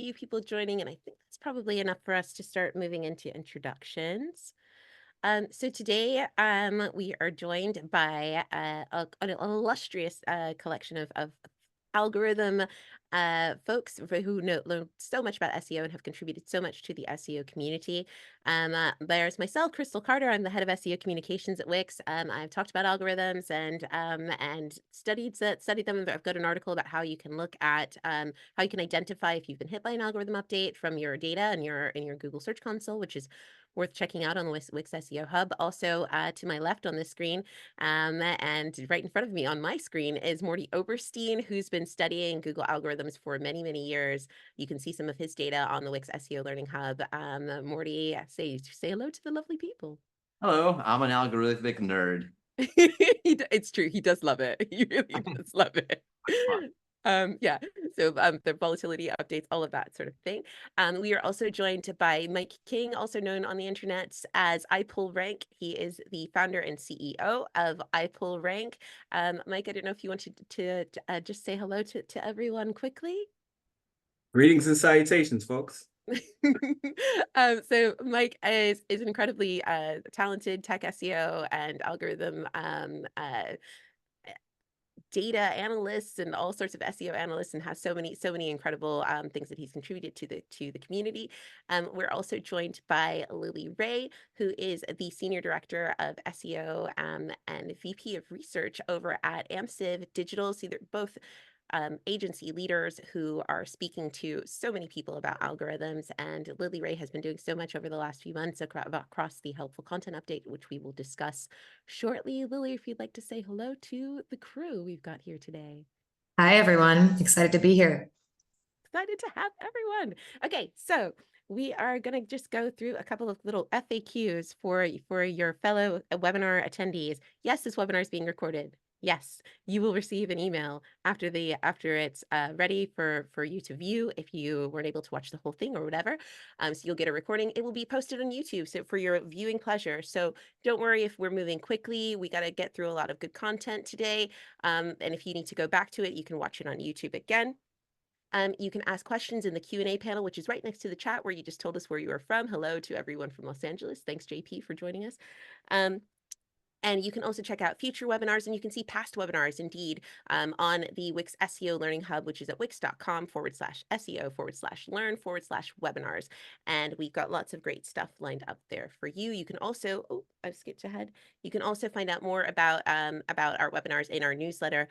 few people joining, and I think that's probably enough for us to start moving into introductions. So today, we are joined by an illustrious collection of algorithm folks who learn so much about SEO and have contributed so much to the SEO community. There's myself, Crystal Carter. I'm the head of SEO communications at Wix. I've talked about algorithms and studied them. I've got an article about how you can look at how you can identify if you've been hit by an algorithm update from your data and in your Google Search Console, which is worth checking out on the Wix SEO Hub. Also, to my left on the screen, and right in front of me on my screen is Morty Oberstein, who's been studying Google algorithms for many, many years. You can see some of his data on the Wix SEO Learning Hub. Morty, say hello to the lovely people. Hello, I'm an algorithmic nerd. It's true. He does love it. He really does love it. Yeah, so the volatility updates, all of that sort of thing. We are also joined by Mike King, also known on the internet as iPullRank. He is the founder and CEO of iPullRank. Mike, I don't know if you wanted to just say hello to everyone quickly. Greetings and salutations, folks. So Mike is an incredibly talented tech SEO and algorithm data analysts and all sorts of SEO analysts, and has so many incredible things that he's contributed to the community. We're also joined by Lily Ray, who is the Senior Director of SEO and VP of Research over at AMSIV Digital. So they're both agency leaders who are speaking to so many people about algorithms. And Lily Ray has been doing so much over the last few months across the helpful content update, which we will discuss shortly. Lily, if you'd like to say hello to the crew we've got here today. Hi, everyone. Excited to be here. Excited to have everyone. Okay, so we are going to just go through a couple of little FAQs for your fellow webinar attendees. Yes, this webinar is being recorded. Yes, you will receive an email after it's ready for you to view if you weren't able to watch the whole thing or whatever. So you'll get a recording. It will be posted on YouTube, so for your viewing pleasure. So don't worry if we're moving quickly. We got to get through a lot of good content today. And if you need to go back to it, you can watch it on YouTube again. You can ask questions in the Q&A panel, which is right next to the chat where you just told us where you are from. Hello to everyone from Los Angeles. Thanks, JP, for joining us. And you can also check out future webinars, and you can see past webinars indeed on the Wix SEO Learning Hub, which is at wix.com/SEO/learn/webinars. And we've got lots of great stuff lined up there for you. You can also, oh, I've skipped ahead. You can also find out more about our webinars in our newsletter,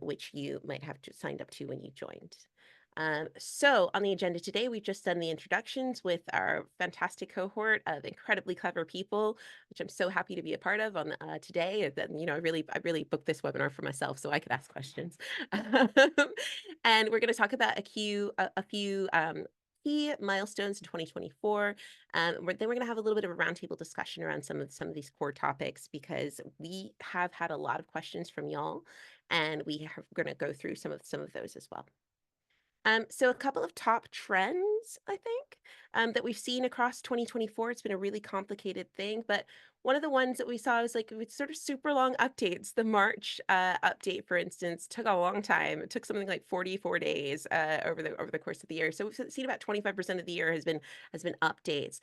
which you might have signed up to when you joined. So on the agenda today, we've just done the introductions with our fantastic cohort of incredibly clever people, which I'm so happy to be a part of on today. And you know, I really booked this webinar for myself so I could ask questions. And we're going to talk about a few key milestones in 2024. Then we're going to have a little bit of a roundtable discussion around some of these core topics, because we have had a lot of questions from y'all, and we're going to go through some of those as well. So a couple of top trends, I think, that we've seen across 2024. It's been a really complicated thing, but one of the ones that we saw was like with sort of super long updates. The March update, for instance, took a long time. It took something like 44 days over the course of the year. So we've seen about 25% of the year has been updates,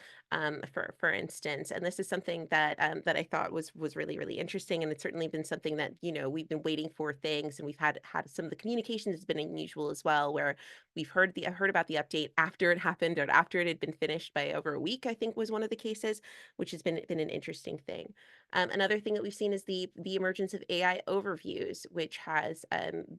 for instance. And this is something that that I thought was really interesting, and it's certainly been something that, you know, we've been waiting for things, and we've had some of the communications has been unusual as well, where we've heard about the update after it happened or after it had been finished by over a week, I think was one of the cases, which has been an interesting thing. Another thing that we've seen is the emergence of AI overviews, which has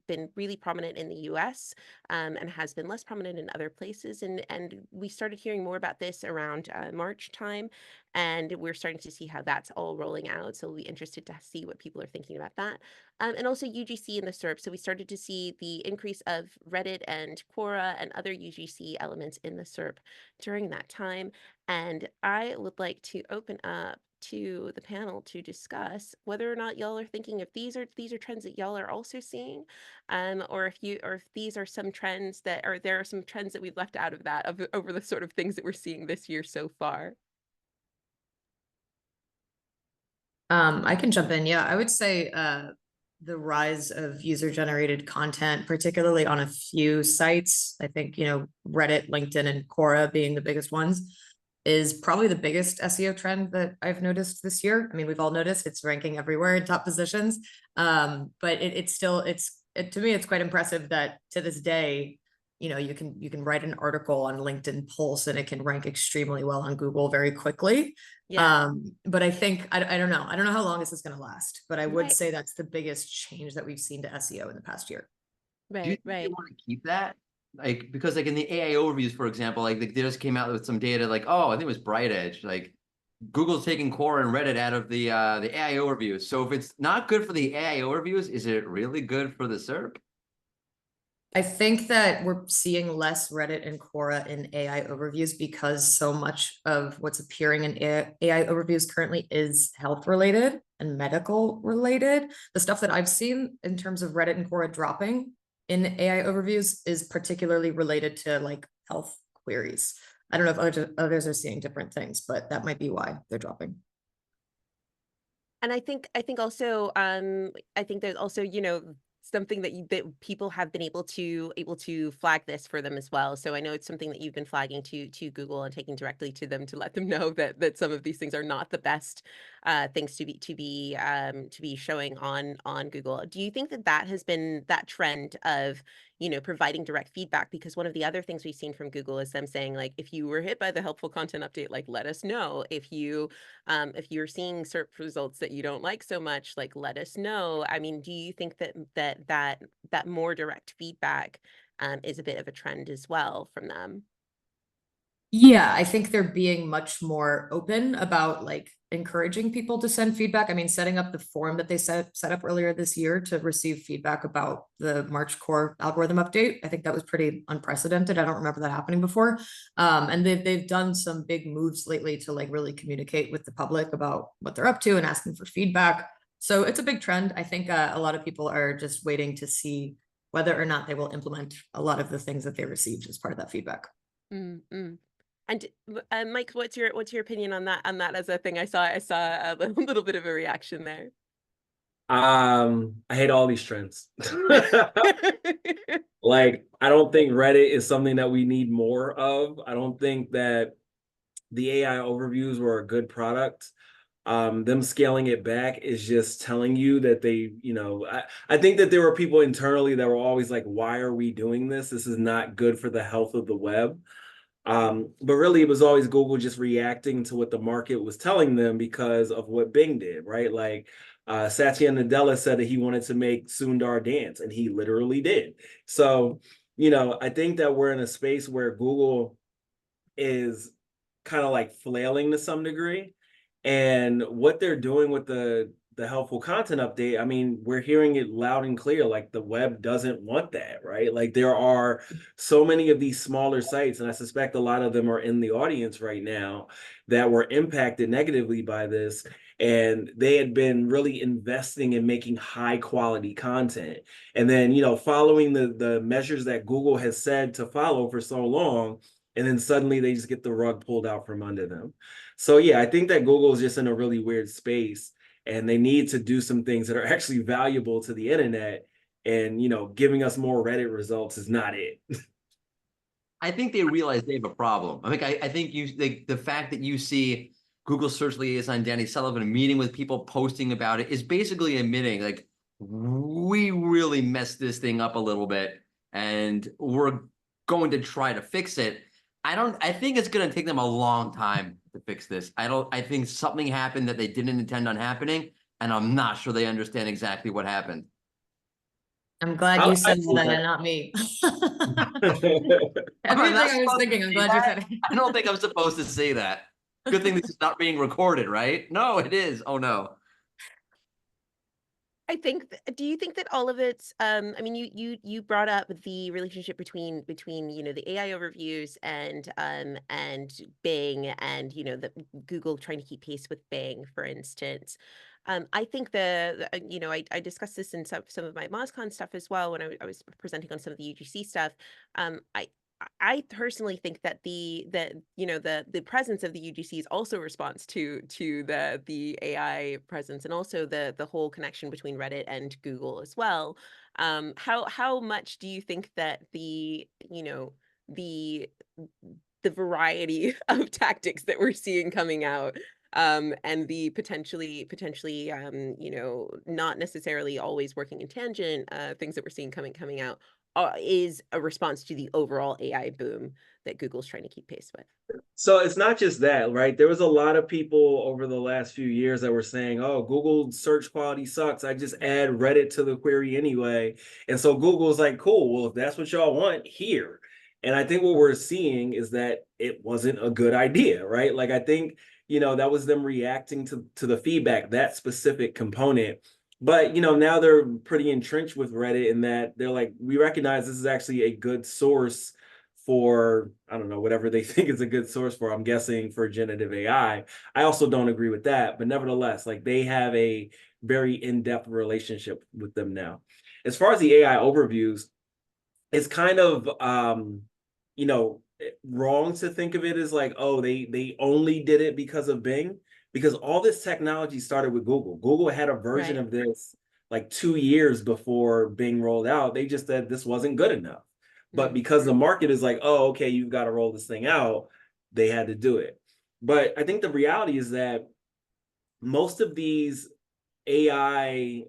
been really prominent in the US and has been less prominent in other places. And we started hearing more about this around March time, and we're starting to see how that's all rolling out. So we'll be interested to see what people are thinking about that. And also UGC in the SERP. So we started to see the increase of Reddit and Quora and other UGC elements in the SERP during that time. And I would like to open up to the panel to discuss whether or not y'all are thinking if these are trends that y'all are also seeing, or if these are some trends that there are some trends that we've left out of that over the sort of things that we're seeing this year so far. I can jump in. Yeah, I would say the rise of user-generated content, particularly on a few sites. I think, Reddit, LinkedIn, and Quora being the biggest ones, is probably the biggest SEO trend that I've noticed this year. I mean, we've all noticed it's ranking everywhere in top positions. But to me, it's quite impressive that to this day, you can write an article on LinkedIn Pulse and it can rank extremely well on Google very quickly. Yeah. But I think I don't know. I don't know how long this is going to last, but I would Right. say that's the biggest change that we've seen to SEO in the past year. Do you Right, think they right. want to keep that? Like, because like in the AI overviews, for example, like they just came out with some data like, oh, I think it was Bright Edge, like Google's taking Quora and Reddit out of the AI overviews. So if it's not good for the AI overviews, is it really good for the SERP? I think that we're seeing less Reddit and Quora in AI overviews because so much of what's appearing in AI overviews currently is health related and medical related. The stuff that I've seen in terms of Reddit and Quora dropping in AI overviews is particularly related to like health queries. I don't know if others are seeing different things, but that might be why they're dropping. And I think also I think there's also, something that people have been able to flag this for them as well. So I know it's something that you've been flagging to Google and taking directly to them to let them know that some of these things are not the best things to be showing on Google. Do you think that has been that trend of providing direct feedback? Because one of the other things we've seen from Google is them saying, like, if you were hit by the helpful content update, like, let us know. If you're seeing search results that you don't like so much, like, let us know. I mean, do you think that more direct feedback is a bit of a trend as well from them? Yeah, I think they're being much more open about like encouraging people to send feedback. I mean, setting up the form that they set up earlier this year to receive feedback about the March core algorithm update. I think that was pretty unprecedented. I don't remember that happening before. And they've done some big moves lately to like really communicate with the public about what they're up to and asking for feedback. So it's a big trend. I think a lot of people are just waiting to see whether or not they will implement a lot of the things that they received as part of that feedback. Mm-hmm. And Mike, what's your opinion on that as a thing? I saw a little bit of a reaction there. I hate all these trends. Like, I don't think Reddit is something that we need more of. I don't think that the AI overviews were a good product. Them scaling it back is just telling you that I think that there were people internally that were always like, why are we doing this? This is not good for the health of the web. But really, it was always Google just reacting to what the market was telling them because of what Bing did, right? Like Satya Nadella said that he wanted to make Sundar dance, and he literally did. So, I think that we're in a space where Google is kind of like flailing to some degree. And what they're doing with the helpful content update, I mean, we're hearing it loud and clear. Like the web doesn't want that, right? Like there are so many of these smaller sites, and I suspect a lot of them are in the audience right now that were impacted negatively by this. And they had been really investing in making high quality content. And then, following the measures that Google has said to follow for so long, and then suddenly they just get the rug pulled out from under them. So yeah, I think that Google is just in a really weird space, and they need to do some things that are actually valuable to the internet. And giving us more Reddit results is not it. I think they realize they have a problem. I think the fact that you see Google search liaison Danny Sullivan meeting with people posting about it is basically admitting like we really messed this thing up a little bit and we're going to try to fix it. I think it's going to take them a long time to fix this. I think something happened that they didn't intend on happening, and I'm not sure they understand exactly what happened. I'm glad you said that and not me. Everything I was thinking, I'm glad you said it. I don't think I'm supposed to say that. Good thing this is not being recorded, right? No, it is. Oh no. Do you think that all of it, I mean, you brought up the relationship between, the AI overviews and Bing and, the Google trying to keep pace with Bing, for instance. I think I discussed this in some of my MozCon stuff as well when I was presenting on some of the UGC stuff. I personally think that the presence of the UGCs also responds to the AI presence, and also the whole connection between Reddit and Google as well. How much do you think that the the variety of tactics that we're seeing coming out, and the potentially not necessarily always working in tangent, things that we're seeing coming out, is a response to the overall AI boom that Google's trying to keep pace with? So it's not just that, right? There was a lot of people over the last few years that were saying, oh, Google search quality sucks. I just add Reddit to the query anyway. And so Google's like, cool, well, if that's what y'all want, here. And I think what we're seeing is that it wasn't a good idea, right? Like, I think, that was them reacting to the feedback, that specific component. But, now they're pretty entrenched with Reddit in that they're like, we recognize this is actually a good source for, I don't know, whatever they think is a good source for, I'm guessing for generative AI. I also don't agree with that, but nevertheless, like, they have a very in-depth relationship with them now. As far as the AI overviews, it's kind of wrong to think of it as like, oh, they only did it because of Bing, because all this technology started with Google. Google had a version Right. of this like 2 years before Bing rolled out. They just said this wasn't good enough. But because the market is like, oh, okay, you've got to roll this thing out, they had to do it. But I think the reality is that most of these AI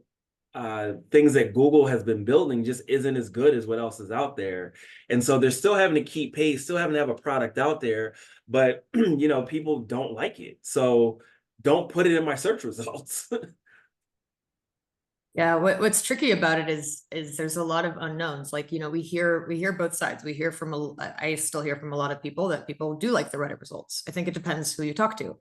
things that Google has been building just isn't as good as what else is out there. And so they're still having to keep pace, still having to have a product out there, but people don't like it. So don't put it in my search results. Yeah, what's tricky about it is there's a lot of unknowns. Like, we hear both sides. We hear from I still hear from a lot of people that people do like the Reddit results. I think it depends who you talk to.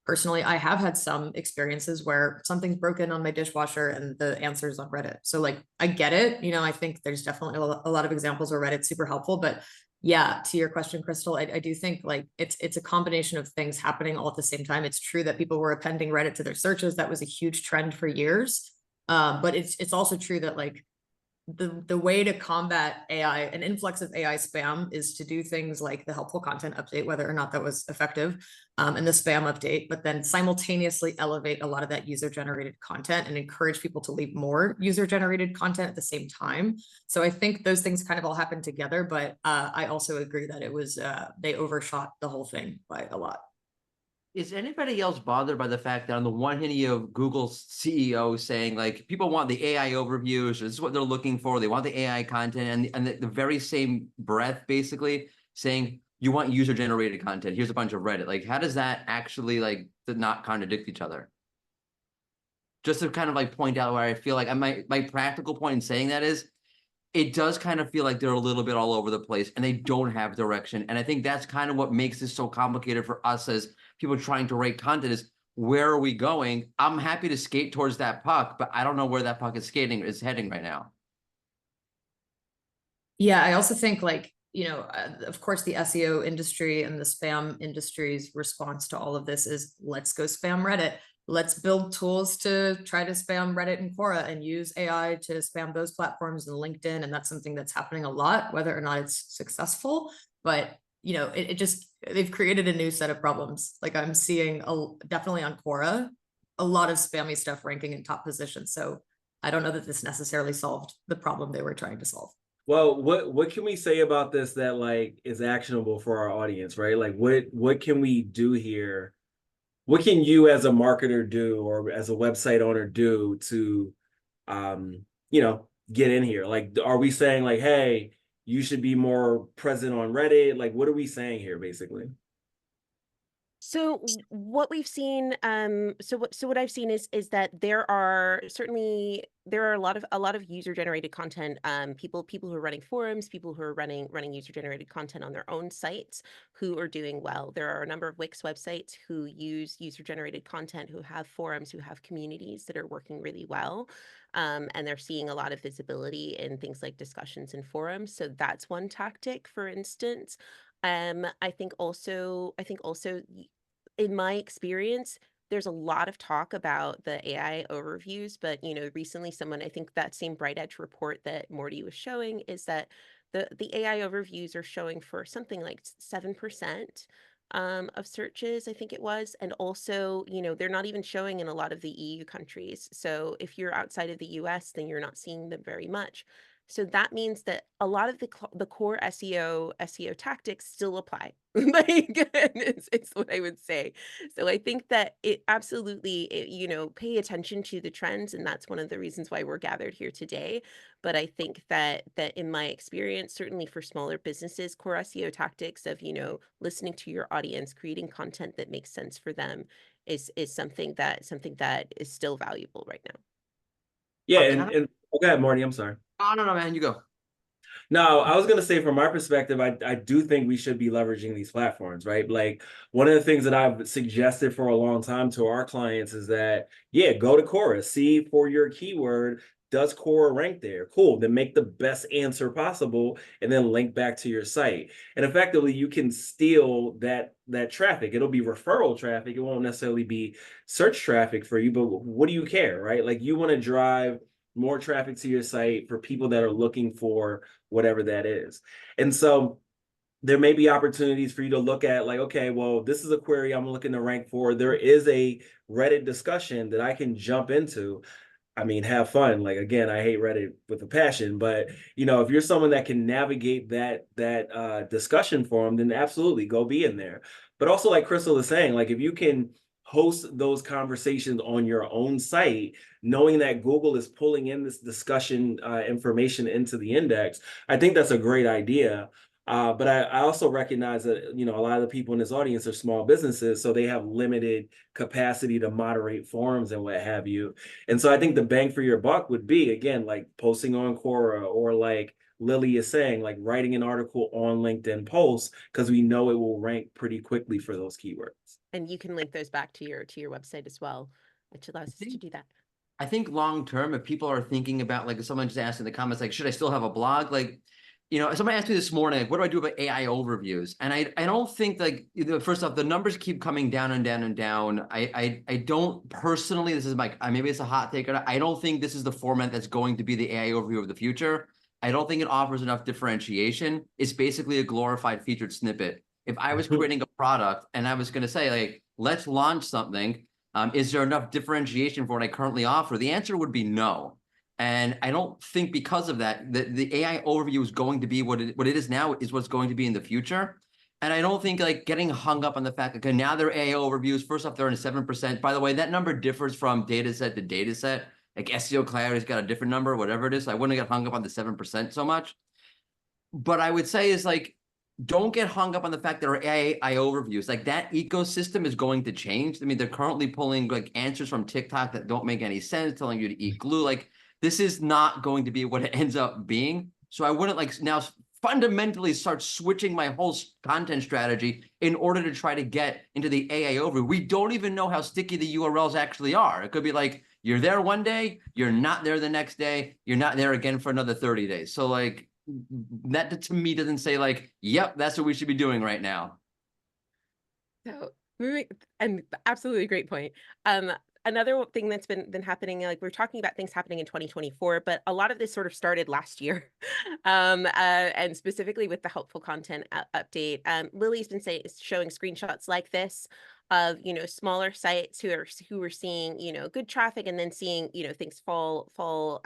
Personally, I have had some experiences where something's broken on my dishwasher and the answer is on Reddit. So like, I get it. I think there's definitely a lot of examples where Reddit's super helpful, but yeah, to your question, Crystal, I do think like it's a combination of things happening all at the same time. It's true that people were appending Reddit to their searches. That was a huge trend for years. But it's also true that like the way to combat AI, an influx of AI spam, is to do things like the helpful content update, whether or not that was effective, and the spam update, but then simultaneously elevate a lot of that user-generated content and encourage people to leave more user-generated content at the same time. So I think those things kind of all happened together, but I also agree that it was they overshot the whole thing by a lot. Is anybody else bothered by the fact that on the one hand you have Google's CEO saying like people want the AI overviews, or this is what they're looking for, they want the AI content, and the very same breath basically saying you want user-generated content, here's a bunch of Reddit. Like, how does that actually like not contradict each other? Just to kind of like point out where I feel like my practical point in saying that is, it does kind of feel like they're a little bit all over the place and they don't have direction. And I think that's kind of what makes this so complicated for us as people trying to rate content is, where are we going? I'm happy to skate towards that puck, but I don't know where that puck is heading right now. Yeah, I also think like, of course, the SEO industry and the spam industry's response to all of this is let's go spam Reddit. Let's build tools to try to spam Reddit and Quora and use AI to spam those platforms and LinkedIn. And that's something that's happening a lot, whether or not it's successful. But, it just, they've created a new set of problems. Like I'm seeing definitely on Quora, a lot of spammy stuff ranking in top positions. So I don't know that this necessarily solved the problem they were trying to solve. Well, what can we say about this that like is actionable for our audience, right? Like what can we do here? What can you as a marketer do or as a website owner do to get in here? Like, are we saying like, hey, you should be more present on Reddit? Like, what are we saying here basically? So what we've seen, so what I've seen is that there are a lot of user generated content, people who are running forums, people who are running user generated content on their own sites who are doing well. There are a number of Wix websites who use user generated content, who have forums, who have communities that are working really well. And they're seeing a lot of visibility in things like discussions and forums. So that's one tactic, for instance. I think also in my experience, there's a lot of talk about the AI overviews, but recently I think that same Bright Edge report that Morty was showing is that the AI overviews are showing for something like 7% of searches, I think it was. And also, they're not even showing in a lot of the EU countries. So if you're outside of the US, then you're not seeing them very much. So that means that a lot of the core SEO tactics still apply. Like, it's what I would say. So I think that it absolutely, pay attention to the trends, and that's one of the reasons why we're gathered here today. But I think that in my experience, certainly for smaller businesses, core SEO tactics of, listening to your audience, creating content that makes sense for them is something that is still valuable right now. Yeah, Okay, and okay, Marty, I'm sorry. oh, no, man, you go. No, I was going to say from my perspective, I do think we should be leveraging these platforms, right? Like one of the things that I've suggested for a long time to our clients is that, yeah, go to Quora, see for your keyword, does Quora rank there? Cool. Then make the best answer possible and then link back to your site. And effectively, you can steal that traffic. It'll be referral traffic. It won't necessarily be search traffic for you, but what do you care, right? Like you want to drive more traffic to your site for people that are looking for whatever that is. And so there may be opportunities for you to look at like, okay, well, this is a query I'm looking to rank for. There is a Reddit discussion that I can jump into. I mean, have fun. Like, again, I hate Reddit with a passion, but if you're someone that can navigate that discussion forum, then absolutely go be in there. But also, like Crystal is saying, like if you can host those conversations on your own site, knowing that Google is pulling in this discussion information into the index, I think that's a great idea. But I also recognize that, a lot of the people in this audience are small businesses, so they have limited capacity to moderate forums and what have you. And so I think the bang for your buck would be, again, like posting on Quora or like Lily is saying, like writing an article on LinkedIn posts, because we know it will rank pretty quickly for those keywords. And you can link those back to your website as well, which allows us to do that. I think long term, if people are thinking about, like, if someone just asked in the comments, like, should I still have a blog? Like, somebody asked me this morning, like, what do I do about AI overviews? And I don't think, like, first off, the numbers keep coming down and down and down. I don't personally, this is maybe it's a hot take, I don't think this is the format that's going to be the AI overview of the future. I don't think it offers enough differentiation. It's basically a glorified featured snippet. If I was creating a product and I was going to say, like, let's launch something, is there enough differentiation for what I currently offer? The answer would be no. And I don't think because of that, the AI overview is going to be what it is now is what's going to be in the future. And I don't think like getting hung up on the fact that, okay, now they're AI overviews. First off, they're in 7%. By the way, that number differs from data set to data set. Like SEO Clarity's got a different number, whatever it is. So I wouldn't get hung up on the 7% so much. But I would say is like, don't get hung up on the fact that our AI overviews, like that ecosystem is going to change. I mean, they're currently pulling like answers from TikTok that don't make any sense, telling you to eat glue. Like this is not going to be what it ends up being. So I wouldn't like now fundamentally start switching my whole content strategy in order to try to get into the AI overview. We don't even know how sticky the URLs actually are. It could be like, you're there one day, you're not there the next day, you're not there again for another 30 days. So like, that to me doesn't say like, yep, that's what we should be doing right now. So, and absolutely great point. Another thing that's been happening, like we're talking about things happening in 2024, but a lot of this sort of started last year, and specifically with the helpful content update. Lily's been showing screenshots like this of smaller sites who are seeing good traffic and then seeing things fall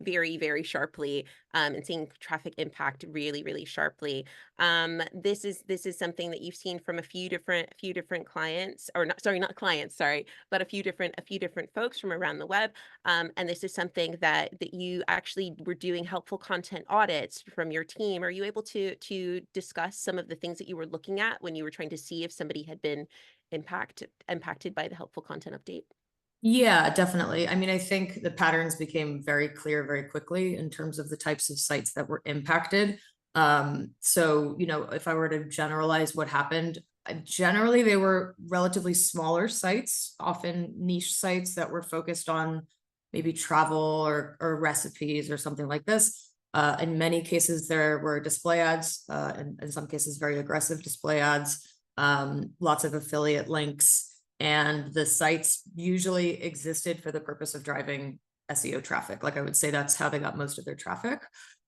very, very sharply, and seeing traffic impact really, really sharply. This is something that you've seen from a few different clients, or not clients, sorry, but a few different folks from around the web. And this is something that you actually were doing helpful content audits from your team. Are you able to discuss some of the things that you were looking at when you were trying to see if somebody had been impacted by the helpful content update? Yeah, definitely. I mean, I think the patterns became very clear very quickly in terms of the types of sites that were impacted. So, if I were to generalize what happened, generally they were relatively smaller sites, often niche sites that were focused on maybe travel or recipes or something like this. In many cases, there were display ads, and in some cases, very aggressive display ads, lots of affiliate links. And the sites usually existed for the purpose of driving SEO traffic. Like I would say that's how they got most of their traffic.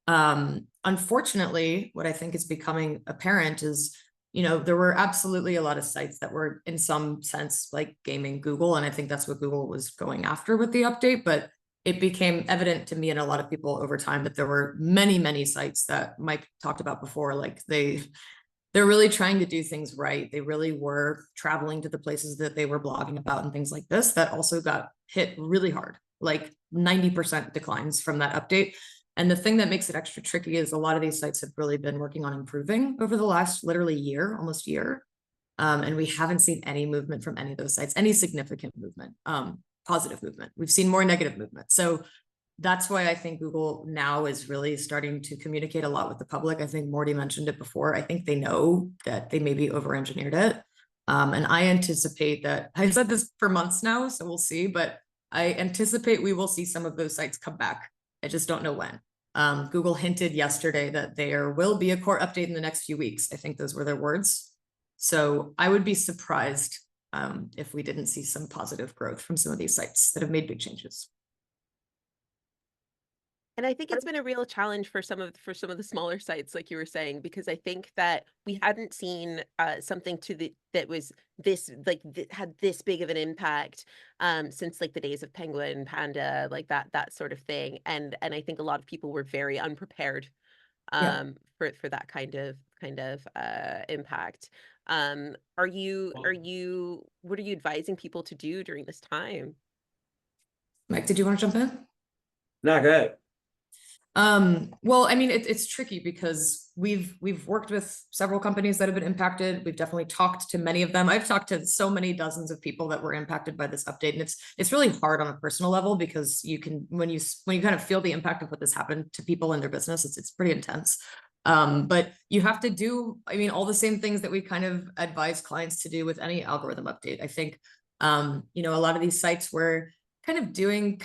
Unfortunately, what I think is becoming apparent is, there were absolutely a lot of sites that were in some sense like gaming Google. And I think that's what Google was going after with the update. But it became evident to me and a lot of people over time that there were many, many sites that Mike talked about before, like they're really trying to do things right. They really were traveling to the places that they were blogging about and things like this that also got hit really hard, like 90% declines from that update. And the thing that makes it extra tricky is a lot of these sites have really been working on improving over the last literally year, almost year. And we haven't seen any movement from any of those sites, any significant movement, positive movement. We've seen more negative movement. So that's why I think Google now is really starting to communicate a lot with the public. I think Morty mentioned it before. I think they know that they maybe over-engineered it. And I anticipate that, I've said this for months now, so we'll see, but I anticipate we will see some of those sites come back. I just don't know when. Google hinted yesterday that there will be a core update in the next few weeks. I think those were their words. So I would be surprised if we didn't see some positive growth from some of these sites that have made big changes. And I think it's been a real challenge for some of the smaller sites, like you were saying, because I think that we hadn't seen something that was this had this big of an impact since like the days of Penguin, Panda, like that sort of thing. And I think a lot of people were very unprepared for that kind of impact. What are you advising people to do during this time? Mike, did you want to jump in? No, go ahead. Well, I mean, it's tricky because we've worked with several companies that have been impacted. We've definitely talked to many of them. I've talked to so many dozens of people that were impacted by this update, and it's really hard on a personal level because you can, when you kind of feel the impact of what this happened to people in their business, it's pretty intense. But you have to do, I mean, all the same things that we kind of advise clients to do with any algorithm update. I think, a lot of these sites were kind of doing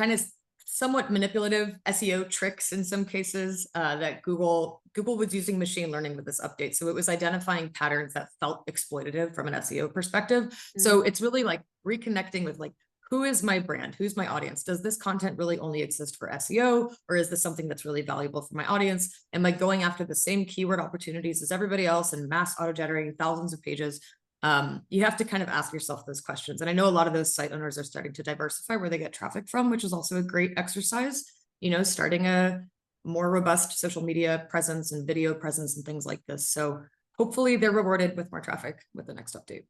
somewhat manipulative SEO tricks in some cases that Google was using machine learning with this update. So it was identifying patterns that felt exploitative from an SEO perspective. Mm-hmm. So it's really like reconnecting with like, who is my brand? Who's my audience? Does this content really only exist for SEO? Or is this something that's really valuable for my audience? Am I going after the same keyword opportunities as everybody else and mass auto-generating thousands of pages? You have to kind of ask yourself those questions. And I know a lot of those site owners are starting to diversify where they get traffic from, which is also a great exercise, starting a more robust social media presence and video presence and things like this. So hopefully they're rewarded with more traffic with the next update.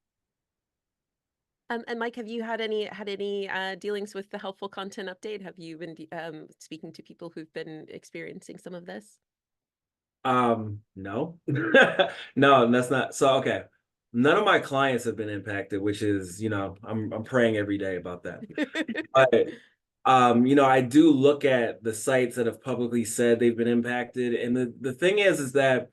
And Mike, have you had any dealings with the helpful content update? Have you been speaking to people who've been experiencing some of this? No, no, that's not. So, okay. None of my clients have been impacted, which is, I'm praying every day about that. But, I do look at the sites that have publicly said they've been impacted. And the thing is that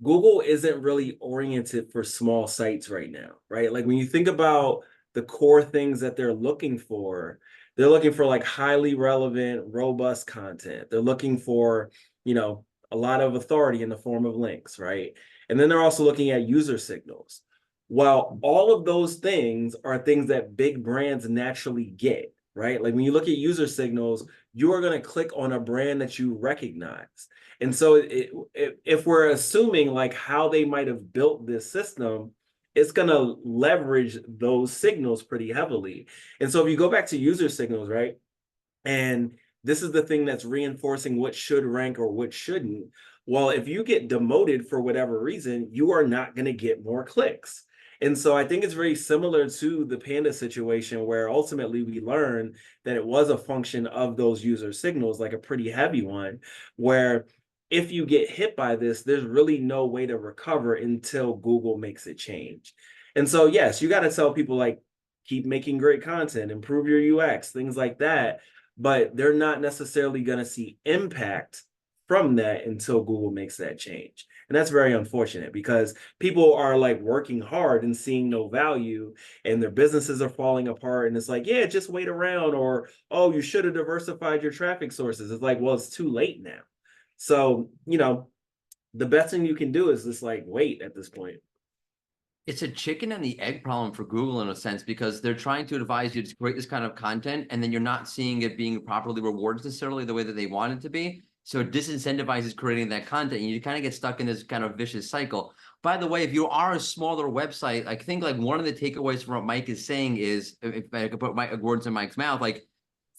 Google isn't really oriented for small sites right now, right? Like when you think about the core things that they're looking for like highly relevant, robust content. They're looking for, a lot of authority in the form of links, right? And then they're also looking at user signals. While all of those things are things that big brands naturally get, right? Like when you look at user signals, you are going to click on a brand that you recognize. And so if we're assuming like how they might have built this system, it's going to leverage those signals pretty heavily. And so if you go back to user signals, right? And this is the thing that's reinforcing what should rank or what shouldn't. Well, if you get demoted for whatever reason, you are not going to get more clicks. And so I think it's very similar to the Panda situation where ultimately we learned that it was a function of those user signals, like a pretty heavy one, where if you get hit by this, there's really no way to recover until Google makes a change. And so, yes, you got to tell people like, keep making great content, improve your UX, things like that. But they're not necessarily going to see impact from that until Google makes that change. And that's very unfortunate because people are like working hard and seeing no value and their businesses are falling apart. And it's like, yeah, just wait around, or, oh, you should have diversified your traffic sources. It's like, well, it's too late now. So, the best thing you can do is just like wait at this point. It's a chicken and the egg problem for Google in a sense, because they're trying to advise you to create this kind of content and then you're not seeing it being properly rewarded necessarily the way that they want it to be. So it disincentivizes creating that content, and you kind of get stuck in this kind of vicious cycle. By the way, if you are a smaller website, I think like one of the takeaways from what Mike is saying is, if I could put my words in Mike's mouth, like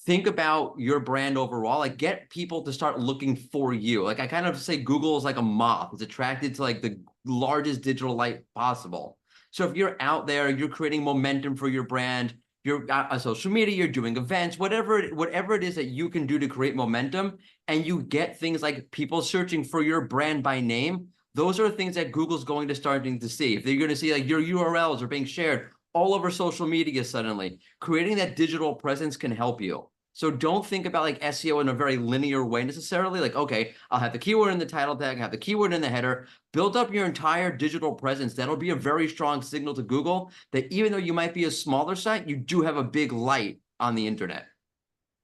think about your brand overall, like get people to start looking for you. Like I kind of say Google is like a moth. It's attracted to like the largest digital light possible. So if you're out there, you're creating momentum for your brand, you're on social media, you're doing events, whatever it is that you can do to create momentum, and you get things like people searching for your brand by name, those are things that Google's going to starting to see. If they're going to see like your URLs are being shared all over social media suddenly, creating that digital presence can help you. So don't think about like SEO in a very linear way necessarily. Like, okay, I'll have the keyword in the title tag, have the keyword in the header, build up your entire digital presence. That'll be a very strong signal to Google that even though you might be a smaller site, you do have a big light on the internet.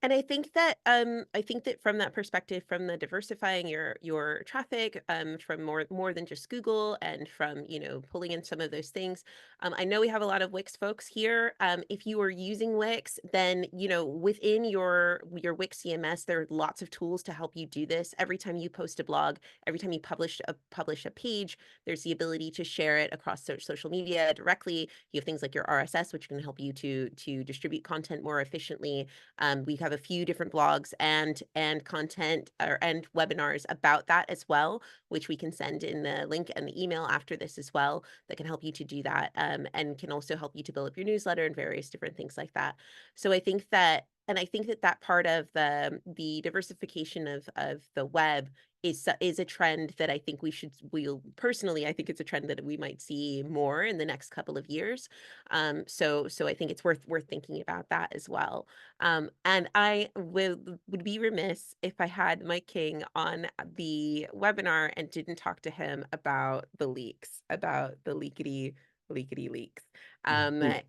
And I think that from that perspective, from the diversifying your traffic, from more than just Google, and from, you know, pulling in some of those things. I know we have a lot of Wix folks here. If you are using Wix, then, you know, within your Wix CMS, there are lots of tools to help you do this. Every time you post a blog, every time you publish a page, there's the ability to share it across social media directly. You have things like your RSS, which can help you to distribute content more efficiently. We have a few different blogs and content and webinars about that as well, which we can send in the link and the email after this as well, that can help you to do that, and can also help you to build up your newsletter and various different things like that. So I think that, and I think that that part of the diversification of the web is a trend that I think personally, I think it's a trend that we might see more in the next couple of years. So I think it's worth thinking about that as well. And I would be remiss if I had Mike King on the webinar and didn't talk to him about the leaks, about the leakety leaks.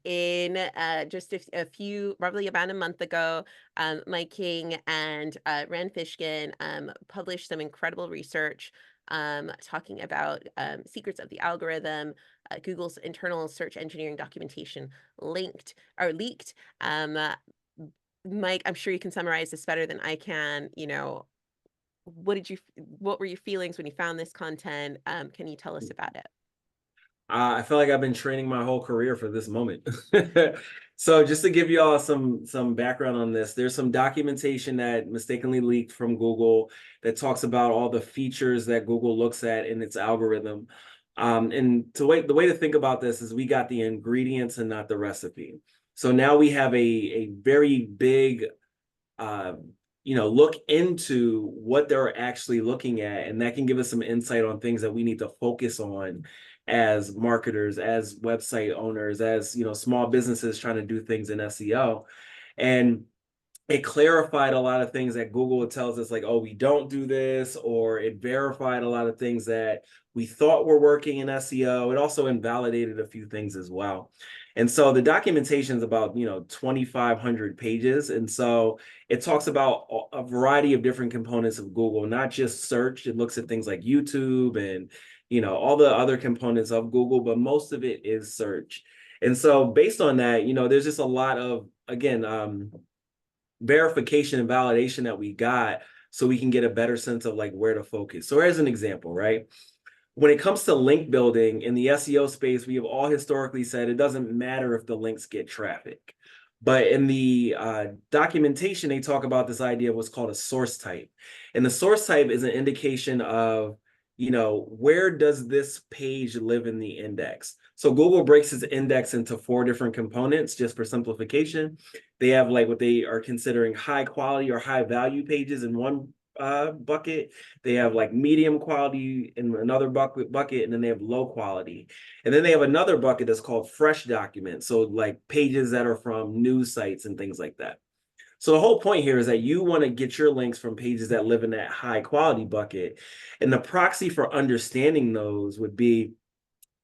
In just a few, probably about a month ago, Mike King and Rand Fishkin published some incredible research talking about secrets of the algorithm. Google's internal search engineering documentation leaked. Mike, I'm sure you can summarize this better than I can. You know, what were your feelings when you found this content? Can you tell us about it? I feel like I've been training my whole career for this moment. So just to give you all some background on this, there's some documentation that mistakenly leaked from Google that talks about all the features that Google looks at in its algorithm. And the way to think about this is we got the ingredients and not the recipe. So now we have a very big look into what they're actually looking at, and that can give us some insight on things that we need to focus on as marketers, as website owners, as small businesses trying to do things in SEO. And it clarified a lot of things that Google tells us, like, oh, we don't do this, or it verified a lot of things that we thought were working in SEO. It also invalidated a few things as well. And so the documentation is about 2,500 pages. And so it talks about a variety of different components of Google, not just search. It looks at things like YouTube and all the other components of Google, but most of it is search. And so based on that, there's just a lot of, again, verification and validation that we got, so we can get a better sense of like where to focus. So as an example, right? When it comes to link building in the SEO space, we have all historically said it doesn't matter if the links get traffic. But in the documentation, they talk about this idea of what's called a source type. And the source type is an indication of, where does this page live in the index? So Google breaks its index into 4 different components just for simplification. They have like what they are considering high quality or high value pages in one bucket. They have like medium quality in another bucket, and then they have low quality. And then they have another bucket that's called fresh documents. So like pages that are from news sites and things like that. So the whole point here is that you want to get your links from pages that live in that high quality bucket. And the proxy for understanding those would be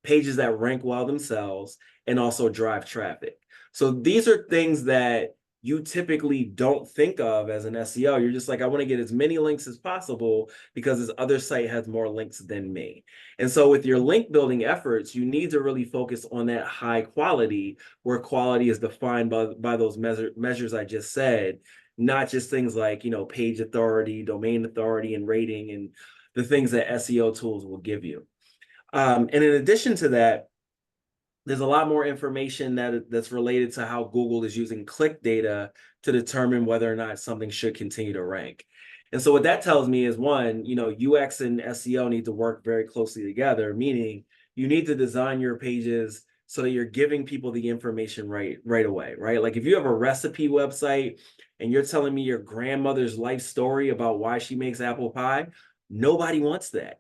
pages that rank well themselves and also drive traffic. So these are things that you typically don't think of as an SEO. You're just like, I want to get as many links as possible because this other site has more links than me. And so with your link building efforts, you need to really focus on that high quality, where quality is defined by those measures I just said. not just things like, page authority, domain authority, and rating, and the things that SEO tools will give you. And in addition to that, there's a lot more information that's related to how Google is using click data to determine whether or not something should continue to rank. And so what that tells me is, one, UX and SEO need to work very closely together, meaning you need to design your pages so that you're giving people the information right away, right? Like if you have a recipe website and you're telling me your grandmother's life story about why she makes apple pie, nobody wants that.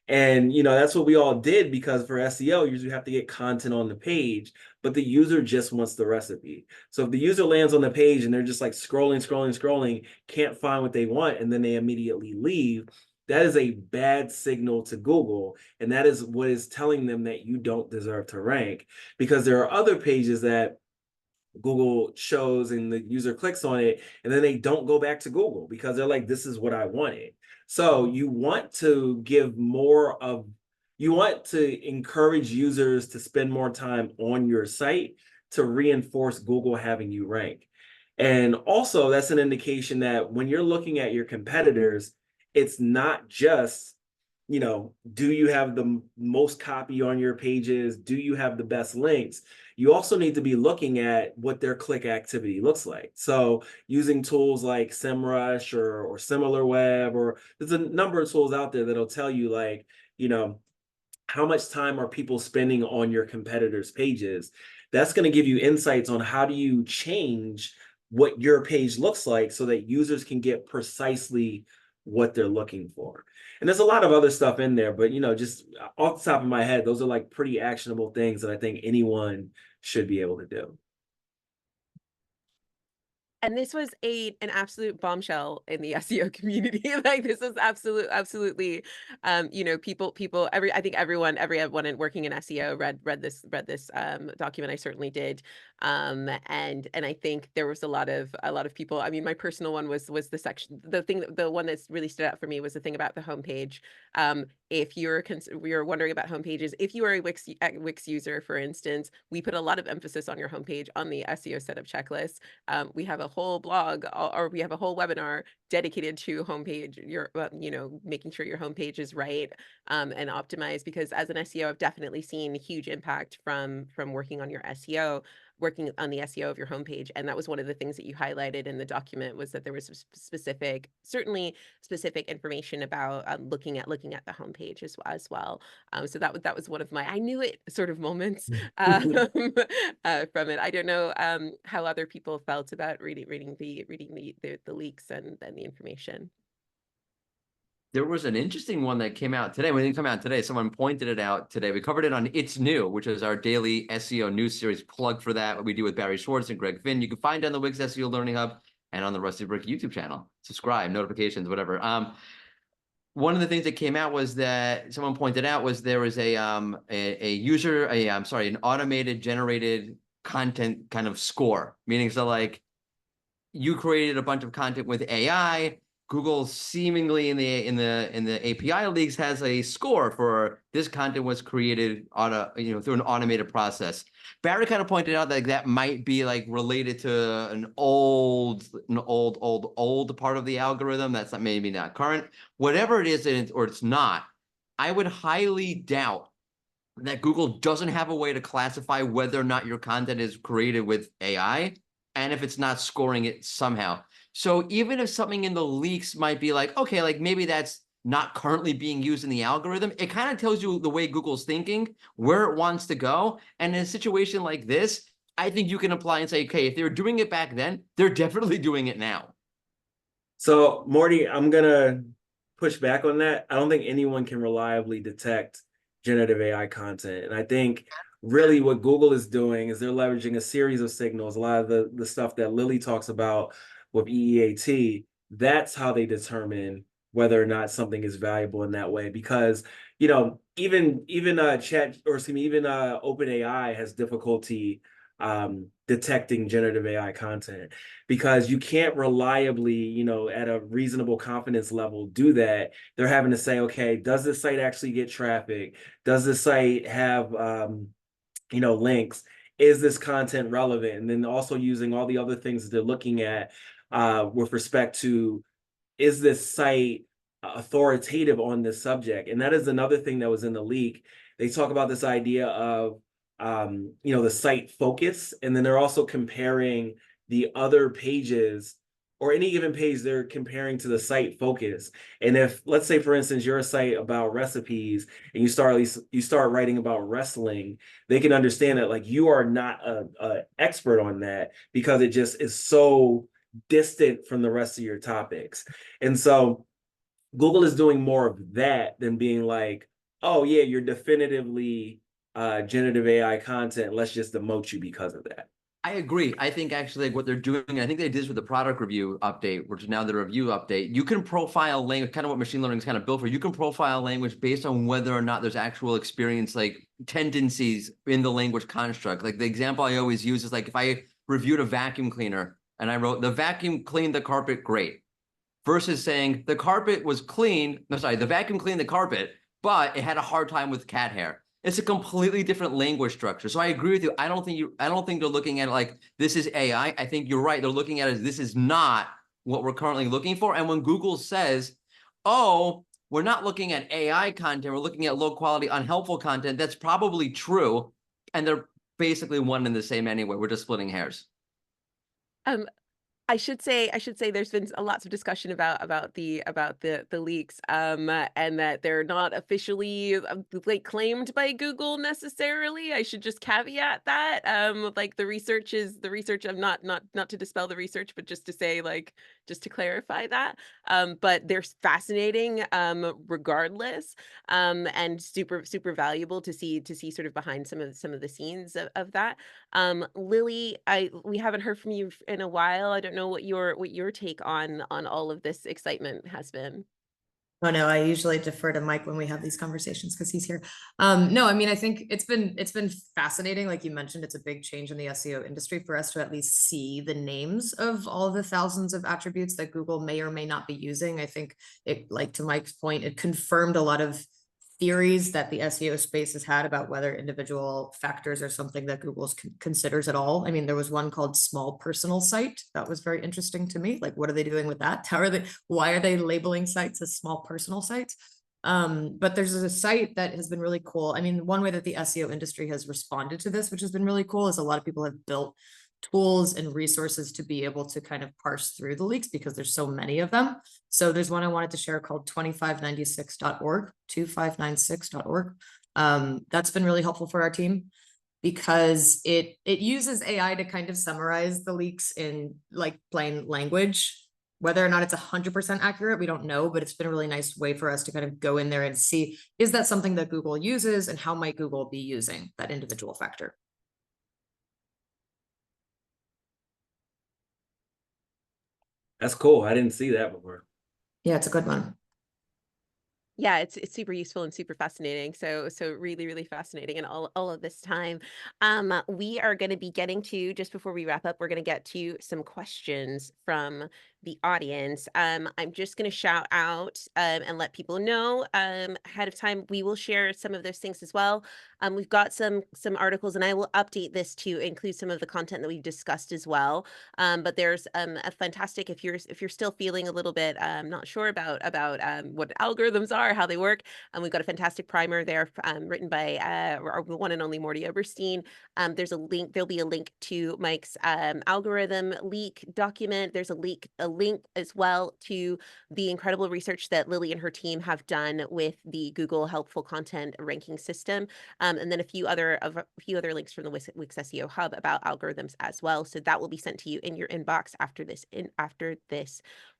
And that's what we all did, because for SEO, you usually have to get content on the page, but the user just wants the recipe. So if the user lands on the page and they're just like scrolling, can't find what they want, and then they immediately leave, that is a bad signal to Google. And that is what is telling them that you don't deserve to rank, because there are other pages that Google shows and the user clicks on it, and then they don't go back to Google because they're like, this is what I wanted. So you want to encourage users to spend more time on your site to reinforce Google having you rank. And also that's an indication that when you're looking at your competitors, it's not just, do you have the most copy on your pages? Do you have the best links? You also need to be looking at what their click activity looks like. So using tools like SEMrush or SimilarWeb, or there's a number of tools out there that'll tell you, like, how much time are people spending on your competitors' pages? That's going to give you insights on how do you change what your page looks like so that users can get precisely what they're looking for. And there's a lot of other stuff in there, but just off the top of my head, those are like pretty actionable things that I think anyone should be able to do. And this was an absolute bombshell in the SEO community. Like this was absolutely, people, I think everyone working in SEO read this document. I certainly did. And I think there was a lot of people. I mean, my personal one was the one that's really stood out for me was the thing about the homepage. If you're wondering about homepages, if you are a Wix user, for instance, we put a lot of emphasis on your homepage on the SEO setup checklist. We have a whole blog, or we have a whole webinar dedicated to homepage, making sure your homepage is right and optimized, because as an SEO, I've definitely seen huge impact from working on your SEO, working on the SEO of your homepage. And that was one of the things that you highlighted in the document, was that there was certainly specific information about looking at the homepage as well. So that was one of my I knew it sort of moments from it. I don't know how other people felt about reading the leaks and the information. There was an interesting one that came out today. When it didn't come out today, someone pointed it out today. We covered it on It's New, which is our daily SEO news series. Plug for that, what we do with Barry Schwartz and Greg Finn. You can find it on the Wix SEO Learning Hub and on the Rusty Brick YouTube channel. Subscribe, notifications, whatever. One of the things that came out was that someone pointed out was there was an automated generated content kind of score, meaning so like you created a bunch of content with AI. Google seemingly in the API leaks has a score for this content was created through an automated process. Barry kind of pointed out that that might be like related to an old part of the algorithm that's maybe not current. Whatever it is, or it's not, I would highly doubt that Google doesn't have a way to classify whether or not your content is created with AI, and if it's not scoring it somehow. So even if something in the leaks might be like, okay, like maybe that's not currently being used in the algorithm, it kind of tells you the way Google's thinking, where it wants to go. And in a situation like this, I think you can apply and say, okay, if they were doing it back then, they're definitely doing it now. So Morty, I'm going to push back on that. I don't think anyone can reliably detect generative AI content. And I think really what Google is doing is they're leveraging a series of signals, a lot of the stuff that Lily talks about with EEAT. That's how they determine whether or not something is valuable in that way. Because, even OpenAI has difficulty detecting generative AI content, because you can't reliably, at a reasonable confidence level do that. They're having to say, okay, does this site actually get traffic? Does this site have, links? Is this content relevant? And then also using all the other things that they're looking at with respect to, is this site authoritative on this subject? And that is another thing that was in the leak. They talk about this idea of, the site focus, and then they're also comparing the other pages, or any given page they're comparing to the site focus. And if, let's say, for instance, you're a site about recipes and you start writing about wrestling, they can understand that like you are not a expert on that, because it just is so distant from the rest of your topics. And so Google is doing more of that than being like, oh yeah, you're definitively generative AI content, let's just demote you because of that. I agree. I think actually like what they're doing, I think they did this with the product review update, which is now the review update. You can profile language, kind of what machine learning is kind of built for. You can profile language based on whether or not there's actual experience, like tendencies in the language construct. Like the example I always use is like if I reviewed a vacuum cleaner and I wrote, the vacuum cleaned the carpet great, versus saying the carpet was clean. No, sorry, the vacuum cleaned the carpet, but it had a hard time with cat hair. It's a completely different language structure. So I agree with you. I don't think they're looking at it like this is AI. I think you're right. They're looking at it as this is not what we're currently looking for. And when Google says, oh, we're not looking at AI content, we're looking at low quality, unhelpful content, that's probably true. And they're basically one and the same anyway. We're just splitting hairs. I should say there's been lots of discussion about the leaks, and that they're not officially like claimed by Google necessarily. I should just caveat that. Like the research. I'm not to dispel the research, but just to say, like, just to clarify that. But they're fascinating, regardless, and super valuable to see sort of behind some of the scenes of that. Lily, we haven't heard from you in a while. I don't know what your take on all of this excitement has been. Oh no, I usually defer to Mike when we have these conversations because he's here. No, I mean, I think it's been fascinating. Like you mentioned, it's a big change in the SEO industry for us to at least see the names of all the thousands of attributes that Google may or may not be using. I think it, like to Mike's point, it confirmed a lot of theories that the SEO space has had about whether individual factors are something that Google considers at all. I mean, there was one called small personal site. That was very interesting to me. Like, what are they doing with that? Why are they labeling sites as small personal sites? But there's a site that has been really cool. I mean, one way that the SEO industry has responded to this, which has been really cool, is a lot of people have built tools and resources to be able to kind of parse through the leaks because there's so many of them. So there's one I wanted to share called 2596.org, 2596.org. That's been really helpful for our team because it uses AI to kind of summarize the leaks in like plain language. Whether or not it's 100% accurate, we don't know, but it's been a really nice way for us to kind of go in there and see, is that something that Google uses and how might Google be using that individual factor? That's cool. I didn't see that before. Yeah, it's a good one. Yeah, it's super useful and super fascinating. So really fascinating. And all of this time, we are going to be getting to, just before we wrap up, we're going to get to some questions from the audience. I'm just going to shout out and let people know ahead of time. We will share some of those things as well. We've got some articles, and I will update this to include some of the content that we've discussed as well. But there's a fantastic, if you're still feeling a little bit not sure about what algorithms are, how they work, we've got a fantastic primer there written by our one and only Morty Oberstein. There's a link. There'll be a link to Mike's algorithm leak document. There's a link as well to the incredible research that Lily and her team have done with the Google Helpful Content ranking system, and then a few other links from the Wix SEO Hub about algorithms as well. So that will be sent to you in your inbox after this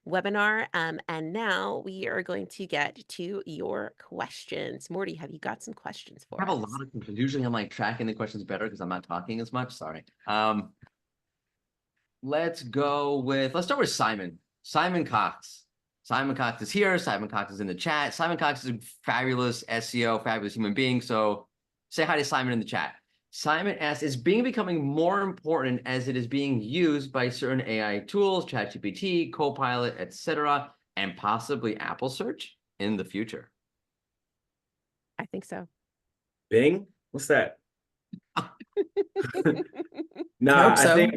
webinar. And now we are going to get to your questions. Morty, have you got some questions for us? I have a lot of questions. Usually I'm like tracking the questions better because I'm not talking as much. Sorry. Let's start with Simon. Simon Cox. Simon Cox is here. Simon Cox is in the chat. Simon Cox is a fabulous SEO, fabulous human being. So say hi to Simon in the chat. Simon asks, is Bing becoming more important as it is being used by certain AI tools, ChatGPT, Copilot, etc., and possibly Apple Search in the future? I think so. Bing? What's that? I Nah, hope so.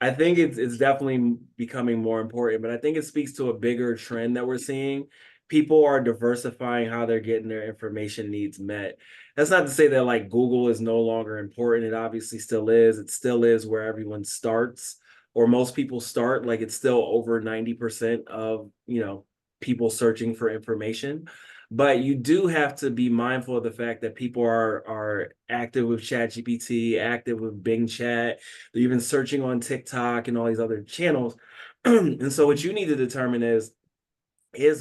I think it's definitely becoming more important, but I think it speaks to a bigger trend that we're seeing. People are diversifying how they're getting their information needs met. That's not to say that like Google is no longer important. It obviously still is. It still is where everyone starts, or most people start. Like it's still over 90% of, people searching for information. But you do have to be mindful of the fact that people are active with ChatGPT, active with Bing Chat. They're even searching on TikTok and all these other channels. And so what you need to determine is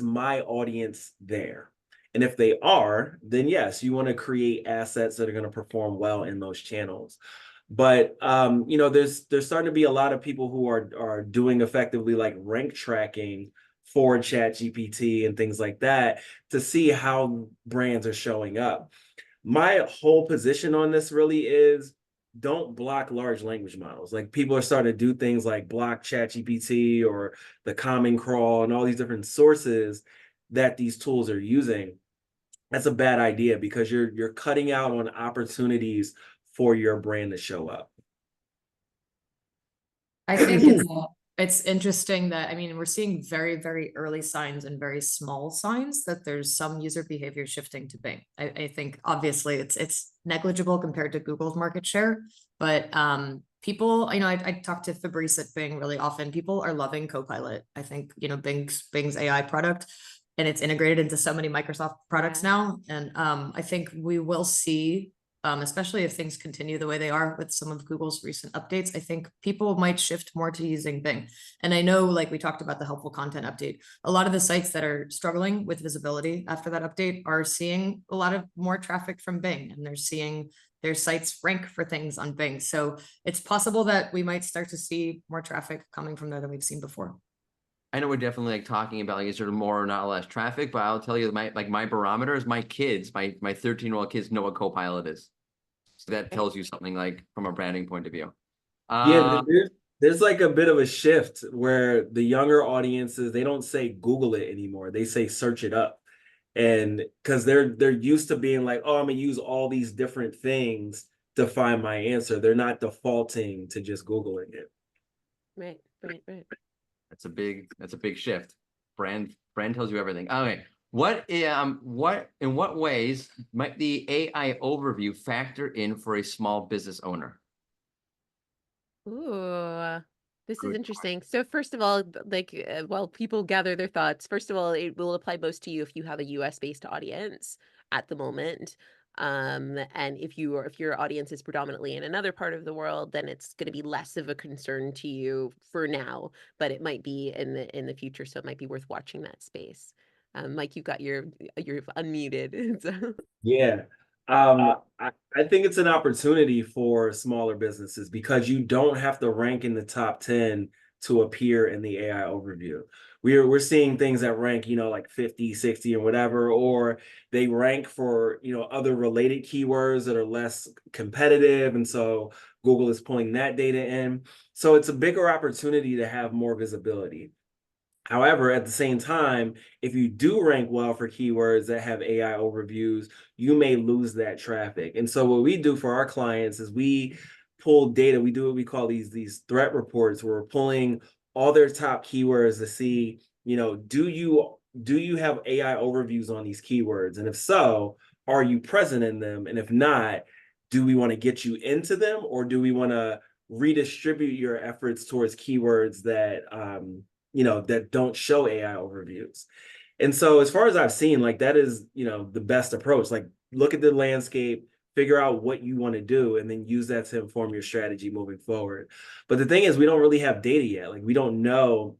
my audience there? And if they are, then yes, you want to create assets that are going to perform well in those channels. But there's starting to be a lot of people who are doing effectively like rank tracking for ChatGPT and things like that to see how brands are showing up. My whole position on this really is don't block large language models. Like people are starting to do things like block ChatGPT or the Common Crawl and all these different sources that these tools are using. That's a bad idea because you're cutting out on opportunities for your brand to show up. I think it's interesting that, I mean, we're seeing very, very early signs and very small signs that there's some user behavior shifting to Bing. I think obviously it's negligible compared to Google's market share, but people, I talk to Fabrice at Bing really often. People are loving Copilot. I think, Bing's AI product, and it's integrated into so many Microsoft products now. And I think we will see, especially if things continue the way they are with some of Google's recent updates, I think people might shift more to using Bing. And I know, like we talked about the helpful content update, a lot of the sites that are struggling with visibility after that update are seeing a lot of more traffic from Bing, and they're seeing their sites rank for things on Bing. So it's possible that we might start to see more traffic coming from there than we've seen before. I know we're definitely like talking about like sort of more or not less traffic, but I'll tell you my barometer is my kids, my 13-year-old kids know what Copilot is. So that tells you something like from a branding point of view. Yeah, there's like a bit of a shift where the younger audiences, they don't say Google it anymore. They say search it up. And because they're used to being like, oh, I'm gonna use all these different things to find my answer. They're not defaulting to just Googling it. Right. That's a big shift. Brand tells you everything. Okay. What in what ways might the AI overview factor in for a small business owner? Ooh, this is Good interesting. So first of all, like while people gather their thoughts, first of all, it will apply most to you if you have a US based audience at the moment. And if your audience is predominantly in another part of the world, then it's going to be less of a concern to you for now, but it might be in the future. So it might be worth watching that space. Mike, you've unmuted. So. Yeah. I think it's an opportunity for smaller businesses because you don't have to rank in the top 10 to appear in the AI overview. We're seeing things that rank, like 50, 60 and whatever, or they rank for, other related keywords that are less competitive. And so Google is pulling that data in. So it's a bigger opportunity to have more visibility. However, at the same time, if you do rank well for keywords that have AI overviews, you may lose that traffic. And so what we do for our clients is we pull data. We do what we call these threat reports, where we're pulling all their top keywords to see, do you have AI overviews on these keywords? And if so, are you present in them? And if not, do we want to get you into them, or do we want to redistribute your efforts towards keywords that that don't show AI overviews? And so as far as I've seen, like that is, the best approach. Like look at the landscape, figure out what you want to do, and then use that to inform your strategy moving forward. But the thing is, we don't really have data yet. Like we don't know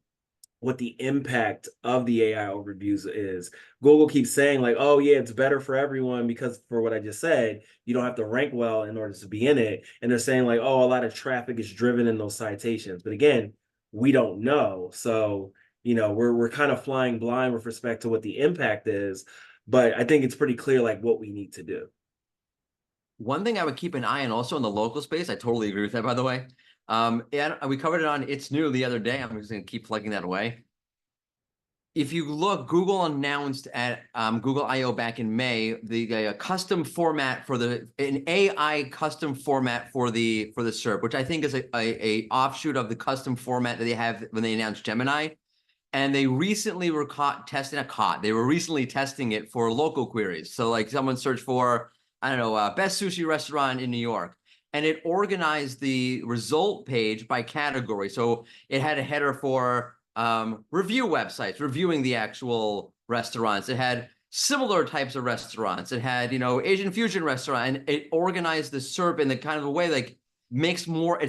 what the impact of the AI overviews is. Google keeps saying like, oh yeah, it's better for everyone because for what I just said, you don't have to rank well in order to be in it. And they're saying like, oh, a lot of traffic is driven in those citations. But again, we don't know. So, we're kind of flying blind with respect to what the impact is. But I think it's pretty clear like what we need to do. One thing I would keep an eye on also in the local space, I totally agree with that, by the way. And we covered it on It's New the other day. I'm just going to keep plugging that away. if you look, Google announced at Google I/O back in May the custom format for an AI custom format for the SERP, which I think is a offshoot of the custom format that they have when they announced Gemini. And they recently were they were recently testing it for local queries. So like someone searched for, I don't know, best sushi restaurant in New York, and it organized the result page by category. So it had a header for review websites, reviewing the actual restaurants. It had similar types of restaurants. It had, Asian fusion restaurant, and it organized the SERP in the kind of a way like makes more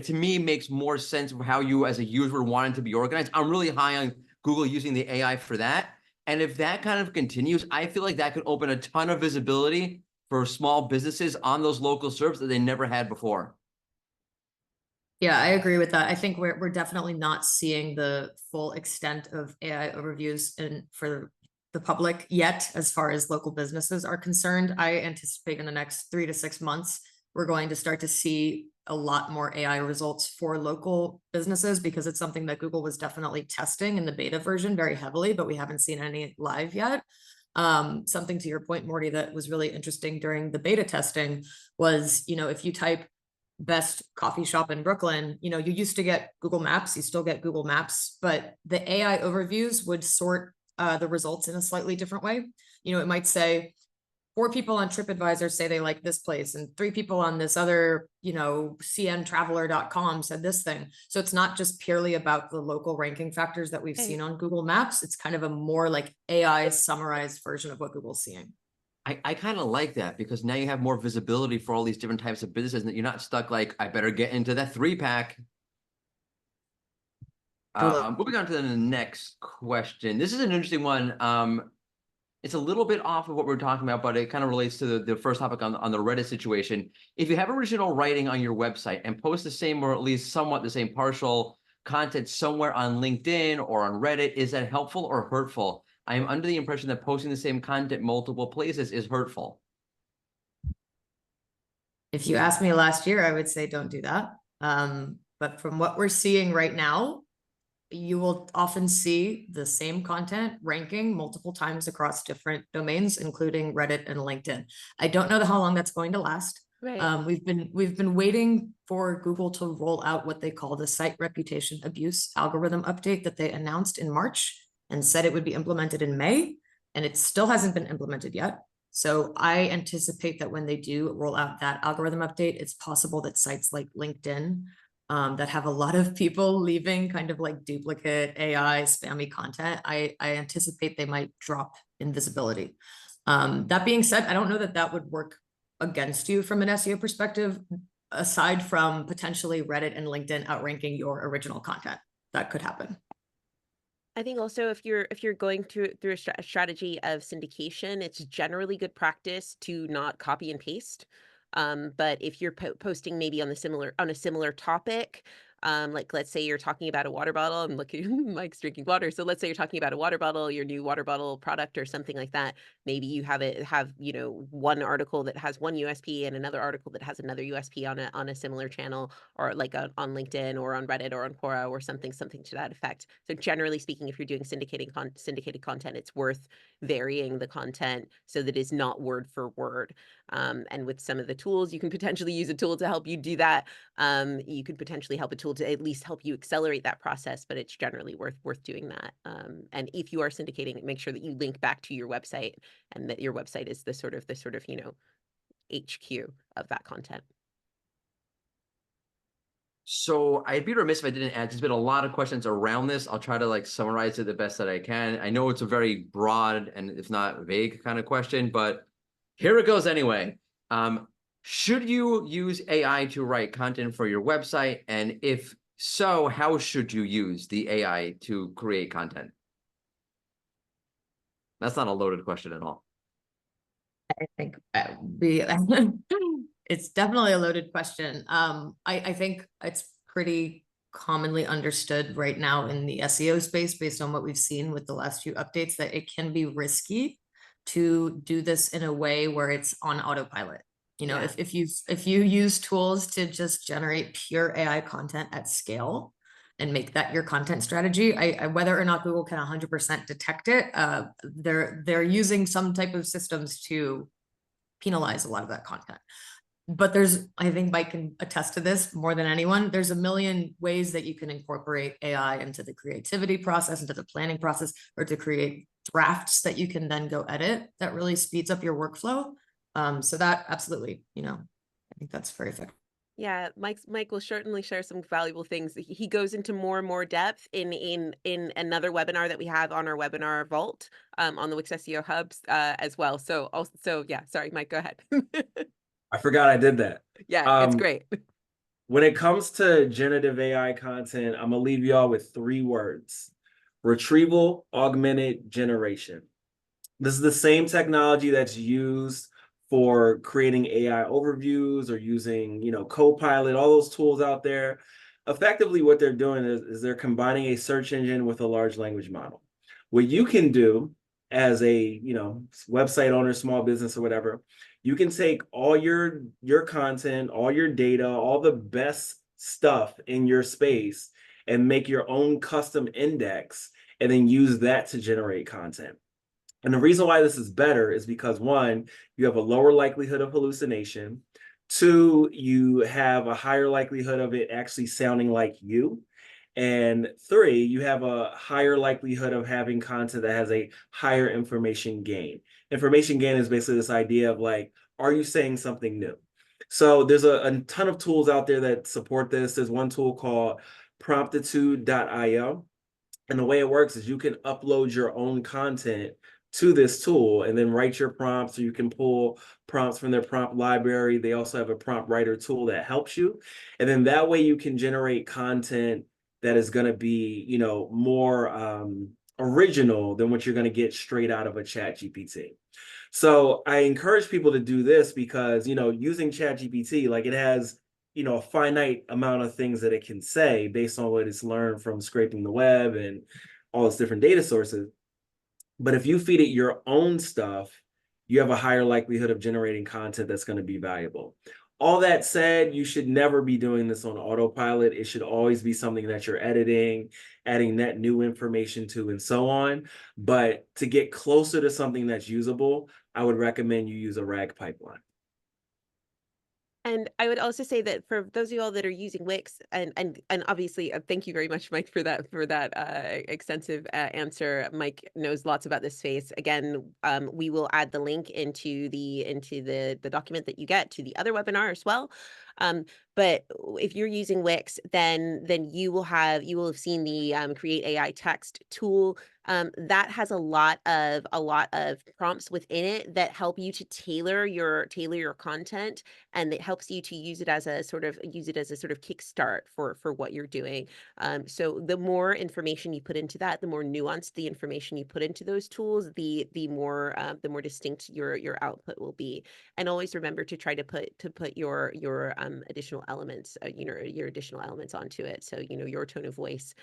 sense of how you as a user want it to be organized. I'm really high on Google using the AI for that. And if that kind of continues, I feel like that could open a ton of visibility for small businesses on those local SERPs that they never had before. Yeah, I agree with that. I think we're definitely not seeing the full extent of AI overviews for the public yet, as far as local businesses are concerned. I anticipate in the next 3 to 6 months, we're going to start to see a lot more AI results for local businesses, because it's something that Google was definitely testing in the beta version very heavily, but we haven't seen any live yet. Something to your point, Morty, that was really interesting during the beta testing was, if you type best coffee shop in Brooklyn, you used to get Google Maps, you still get Google Maps, but the AI overviews would sort the results in a slightly different way. It might say 4 people on TripAdvisor say they like this place, and 3 people on this other, cntraveler.com said this thing. So it's not just purely about the local ranking factors that we've seen on Google Maps. It's kind of a more like AI summarized version of what Google's seeing. I kind of like that, because now you have more visibility for all these different types of businesses, and that you're not stuck like, I better get into that 3-pack. Moving on to the next question. This is an interesting one. It's a little bit off of what we're talking about, but it kind of relates to the first topic on the Reddit situation. If you have original writing on your website and post the same, or at least somewhat the same partial content somewhere on LinkedIn or on Reddit, is that helpful or hurtful? I am under the impression that posting the same content multiple places is hurtful. If you asked me last year, I would say don't do that. But from what we're seeing right now, you will often see the same content ranking multiple times across different domains, including Reddit and LinkedIn. I don't know how long that's going to last. Right. We've been waiting for Google to roll out what they call the site reputation abuse algorithm update that they announced in March and said it would be implemented in May, and it still hasn't been implemented yet. So I anticipate that when they do roll out that algorithm update, it's possible that sites like LinkedIn that have a lot of people leaving kind of like duplicate AI spammy content, I anticipate they might drop in visibility. That being said, I don't know that that would work against you from an SEO perspective, aside from potentially Reddit and LinkedIn outranking your original content. That could happen. I think also if you're going through a strategy of syndication, it's generally good practice to not copy and paste. But if you're posting maybe on a similar topic, like let's say you're talking about a water bottle, I'm looking Mike's drinking water. So let's say you're talking about a water bottle, your new water bottle product or something like that. Maybe you have one article that has one USP and another article that has another USP on a similar channel, or like on LinkedIn or on Reddit or on Quora or something to that effect. So generally speaking, if you're doing syndicated content, it's worth varying the content so that it's not word for word. And with some of the tools, you can potentially use a tool to help you do that. You could potentially help a tool to at least help you accelerate that process, but it's generally worth doing that. And if you are syndicating, make sure that you link back to your website, and that your website is the sort of HQ of that content. So I'd be remiss if I didn't add, there's been a lot of questions around this. I'll try to like summarize it the best that I can. I know it's a very broad and if not vague kind of question, but here it goes anyway. Should you use AI to write content for your website? And if so, how should you use the AI to create content? That's not a loaded question at all. I think it's definitely a loaded question. I think it's pretty commonly understood right now in the SEO space, based on what we've seen with the last few updates, that it can be risky to do this in a way where it's on autopilot. Yeah. If you use tools to just generate pure AI content at scale, and make that your content strategy. Whether or not Google can 100% detect it, they're using some type of systems to penalize a lot of that content. But there's, I think Mike can attest to this more than anyone, there's a million ways that you can incorporate AI into the creativity process, into the planning process, or to create drafts that you can then go edit that really speeds up your workflow. So that absolutely, I think that's very effective. Yeah, Mike will certainly share some valuable things. He goes into more and more depth in another webinar that we have on our webinar vault on the Wix SEO hubs as well. So yeah, sorry, Mike, go ahead. I forgot I did that. Yeah, it's great. When it comes to generative AI content, I'm gonna leave y'all with 3 words: retrieval augmented generation. This is the same technology that's used for creating AI overviews or using, Copilot, all those tools out there. Effectively, what they're doing is they're combining a search engine with a large language model. What you can do as a, website owner, small business or whatever, you can take all your content, all your data, all the best stuff in your space and make your own custom index and then use that to generate content. And the reason why this is better is because 1, you have a lower likelihood of hallucination. 2, you have a higher likelihood of it actually sounding like you. And 3, you have a higher likelihood of having content that has a higher information gain. Information gain is basically this idea of like, are you saying something new? So there's a ton of tools out there that support this. There's one tool called promptitude.io. And the way it works is you can upload your own content to this tool and then write your prompts, or you can pull prompts from their prompt library. They also have a prompt writer tool that helps you. And then that way you can generate content that is going to be, more original than what you're going to get straight out of a chat GPT. So I encourage people to do this because, using chat GPT, like it has, a finite amount of things that it can say based on what it's learned from scraping the web and all its different data sources. But if you feed it your own stuff, you have a higher likelihood of generating content that's going to be valuable. All that said, you should never be doing this on autopilot. It should always be something that you're editing, adding that new information to, and so on. But to get closer to something that's usable, I would recommend you use a RAG pipeline. And I would also say that for those of you all that are using Wix, and obviously, thank you very much, Mike, for that extensive answer. Mike knows lots about this space. Again, we will add the link into the document that you get to the other webinar as well. But if you're using Wix, then you will have seen the Create AI Text tool. That has a lot of prompts within it that help you to tailor your content, and it helps you to use it as a sort of kickstart for what you're doing. So the more information you put into that, the more nuanced the information you put into those tools, the more distinct your output will be. And always remember to try to put your additional elements, your additional elements onto it. So your tone of voice,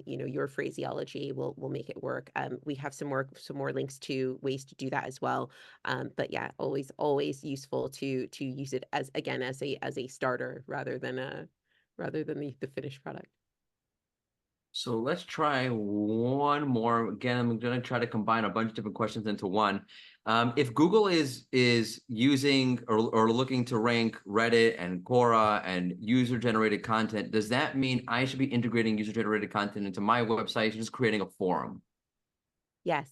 your phraseology will make it work. We have some more links to ways to do that as well. But yeah, always useful to use it as a starter rather than the finished product. So let's try one more. Again, I'm going to try to combine a bunch of different questions into one. If Google is using or looking to rank Reddit and Quora and user-generated content, does that mean I should be integrating user-generated content into my website, just creating a forum? Yes.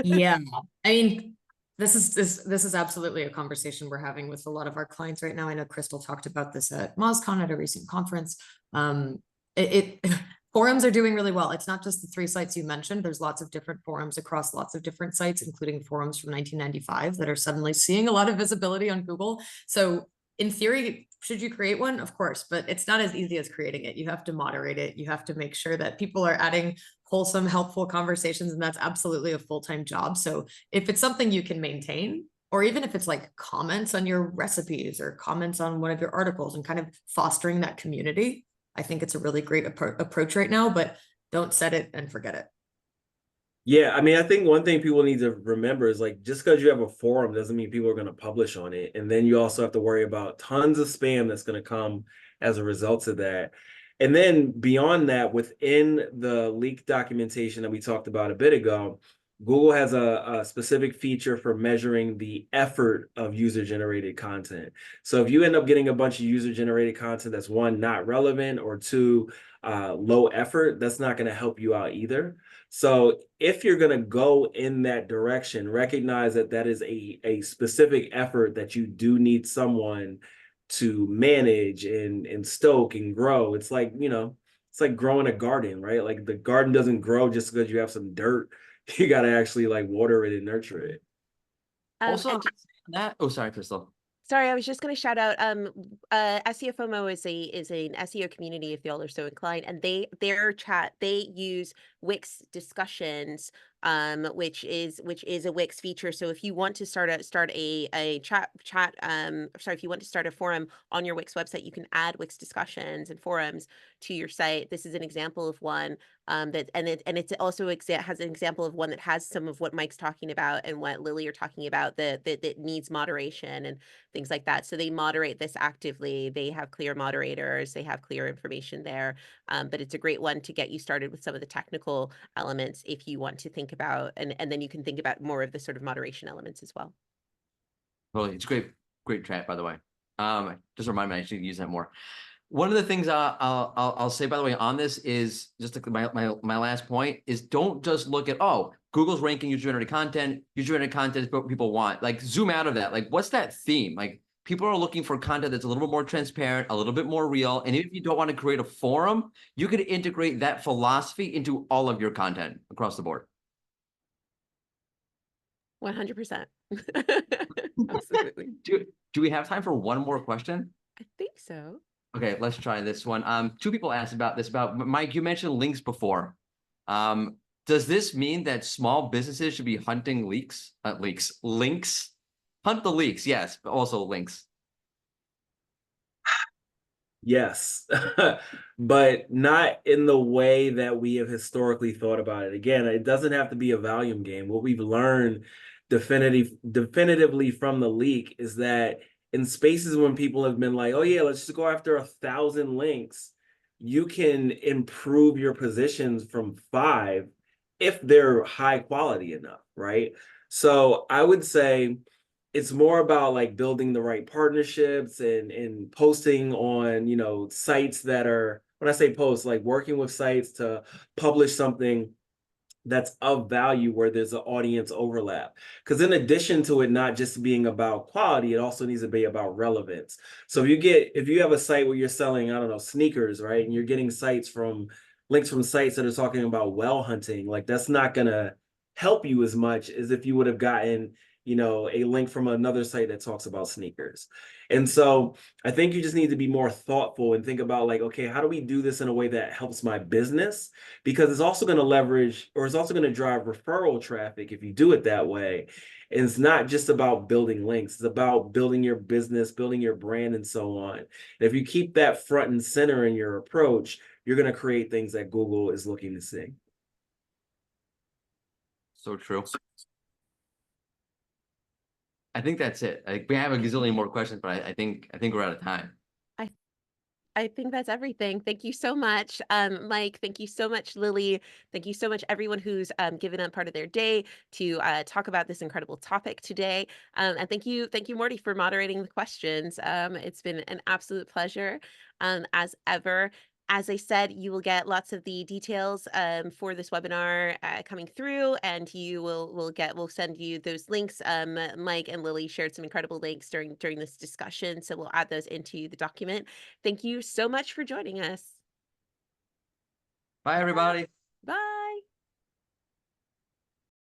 Yeah, I mean, this is absolutely a conversation we're having with a lot of our clients right now. I know Crystal talked about this at MozCon at a recent conference. Forums are doing really well. It's not just the 3 sites you mentioned. There's lots of different forums across lots of different sites, including forums from 1995 that are suddenly seeing a lot of visibility on Google. So in theory, should you create one? Of course, but it's not as easy as creating it. You have to moderate it. You have to make sure that people are adding wholesome, helpful conversations, and that's absolutely a full-time job. So if it's something you can maintain, or even if it's like comments on your recipes or comments on one of your articles and kind of fostering that community, I think it's a really great approach right now, but don't set it and forget it. Yeah, I mean, I think one thing people need to remember is like, just because you have a forum doesn't mean people are going to publish on it. And then you also have to worry about tons of spam that's going to come as a result of that. And then beyond that, within the leak documentation that we talked about a bit ago, Google has a specific feature for measuring the effort of user-generated content. So if you end up getting a bunch of user-generated content that's one, not relevant, or two, low effort, that's not going to help you out either. So if you're going to go in that direction, recognize that that is a specific effort that you do need someone to manage and stoke and grow. It's like, you know, it's like growing a garden, right? Like the garden doesn't grow just because you have some dirt. You got to actually like water it and nurture it. Also, And that, oh, sorry, Crystal. sorry, I was just going to shout out. SEO FOMO is an SEO community, if y'all are so inclined, and they use Wix discussions, which is a Wix feature. So if you want to start a chat, if you want to start a forum on your Wix website, you can add Wix discussions and forums to your site. This is an example of one. It's also has an example of one that has some of what Mike's talking about and what Lily are talking about, that needs moderation and things like that. So they moderate this actively. They have clear moderators. They have clear information there. But it's a great one to get you started with some of the technical elements if you want to think about, and then you can think about more of the sort of moderation elements as well. Totally. It's great chat, by the way. Just remind me, I should use that more. One of the things I'll say, by the way, on this is just my last point is don't just look at, oh, Google's ranking user-generated content. User-generated content is what people want. Like zoom out of that. Like what's that theme? Like people are looking for content that's a little bit more transparent, a little bit more real. And if you don't want to create a forum, you could integrate that philosophy into all of your content across the board. 100%. Absolutely. Do we have time for one more question? I think so. Okay, let's try this one. Two people asked about this. About Mike, you mentioned links before. Does this mean that small businesses should be hunting links? Hunt the leaks, yes, but also links. Yes, but not in the way that we have historically thought about it. Again, it doesn't have to be a volume game. What we've learned definitively from the leak is that in spaces when people have been like, oh yeah, let's just go after 1,000 links, you can improve your positions from 5 if they're high quality enough, right? So I would say it's more about like building the right partnerships and posting on, you know, sites that are, when I say post, like working with sites to publish something that's of value where there's an audience overlap. Because in addition to it not just being about quality, it also needs to be about relevance. So if you have a site where you're selling, I don't know, sneakers, right? And you're getting links from sites that are talking about whale hunting, like that's not gonna help you as much as if you would have gotten, you know, a link from another site that talks about sneakers. And so I think you just need to be more thoughtful and think about like, okay, how do we do this in a way that helps my business? Because it's also going to leverage, or it's also going to drive referral traffic if you do it that way. And it's not just about building links, it's about building your business, building your brand, and so on. And if you keep that front and center in your approach, you're going to create things that Google is looking to see. So true. I think that's it. Like we have a gazillion more questions, but I think we're out of time. I think that's everything. Thank you so much, Mike. Thank you so much, Lily. Thank you so much, everyone who's given up part of their day to talk about this incredible topic today. And thank you, Morty, for moderating the questions. It's been an absolute pleasure, as ever. As I said, you will get lots of the details for this webinar coming through, and we'll send you those links. Mike and Lily shared some incredible links during this discussion, so we'll add those into the document. Thank you so much for joining us. Bye, everybody. Bye.